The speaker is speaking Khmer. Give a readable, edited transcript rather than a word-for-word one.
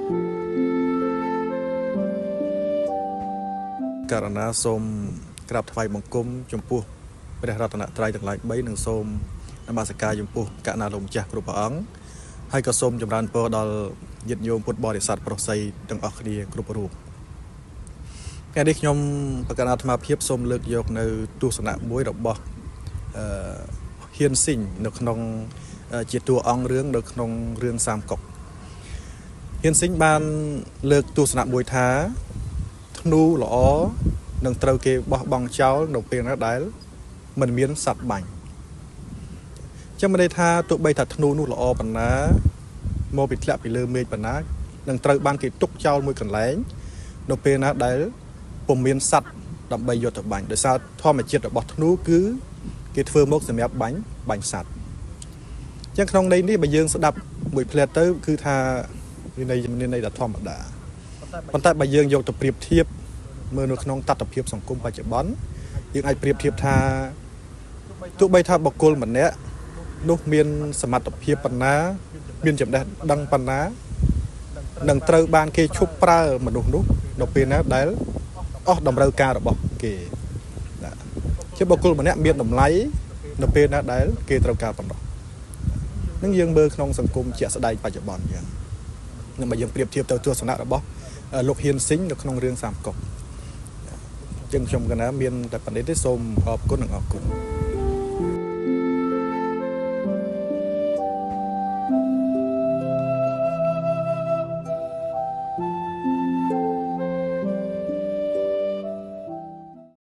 ករណីសូមក្រាបថ្វាយបង្គំចំពោះព្រះរតនត្រ័យទាំងឡាយ3និងសូមនមស្ការចំពោះកណ្ណាលោកម្ចាស់គ្រប់ព្រះអង្គហើយក៏សូមចម្រើនពរដល់ញាតិញោមពុទ្ធបរិស័ទប្រុសស្រីទាំងអស់គ្នាគ្រប់រូបថ្ងៃនេះខ្ញុំបកណ្ណាអាត្មាភាពសូមលើកយកនៅទស្សនៈមួយរបស់ហ៊ានស៊ីងនៅក្នុងជាតួអង្គរឿងនៅក្នុងរឿងសាមកុកហ៊ានស៊ីងបានលើកទស្សនៈមួយថាធ្នូល្អនឹងត្រូវគេបោះបង់ចោលនៅពេលណាដែលមិនមានសត្វបាញ់ចឹងមិនន័យថាទោះបីថាធ្នូនោះល្អប៉ុណ្ណាមកពីធ្លាក់ពីលើមេឃប៉ុណ្ណានឹងត្រូវបានគេទុកចោលមួយកន្លែងនៅពេលណាដែលពុំមានសត្វដើម្បីយកទៅបាញ់ដោយសារធម្មជាតិរបស់ធ្នូគឺគេធ្វើមកសម្រាប់បាញ់សត្វចឹងក្នុងន័យនេះបើយើងស្ដាប់មួយផ្លែតទៅគឺថាមានន័យថាធម្មតាប៉ុន្តែបើយើងយកទៅប្រៀបធៀបមើលនៅក្នុងតថភាពសង្គមបច្ចុប្បន្នយើងអាចប្រៀបធៀបថាទោះបីថាបុគ្គលម្នាក់នោះមានសមត្ថភាពប៉ុណ្ណាមានចំណេះដឹងប៉ុណ្ណានឹងត្រូវបានគេឈប់ប្រើមនុស្សនោះនៅពេលណាដែលអស់តម្រូវការរបស់គេជាបុគ្គលម្នាក់មានតម្លៃនៅពេលណាដែលគេត្រូវការប៉ុណ្ណោះនឹងយើងមើលក្នុងសង្គមជាក់ស្ដែងបច្ចុប្បន្នយ៉ាងនឹងបើយើងប្រៀបធៀបទៅទស្សនៈរបស់លោកហ៊ានស៊ីងនៅក្នុងរឿងសាមកុកចឹងខ្ញុំកណាមានតែប៉ុណ្្នេះទេសូមអរគុណនិងអរគុណ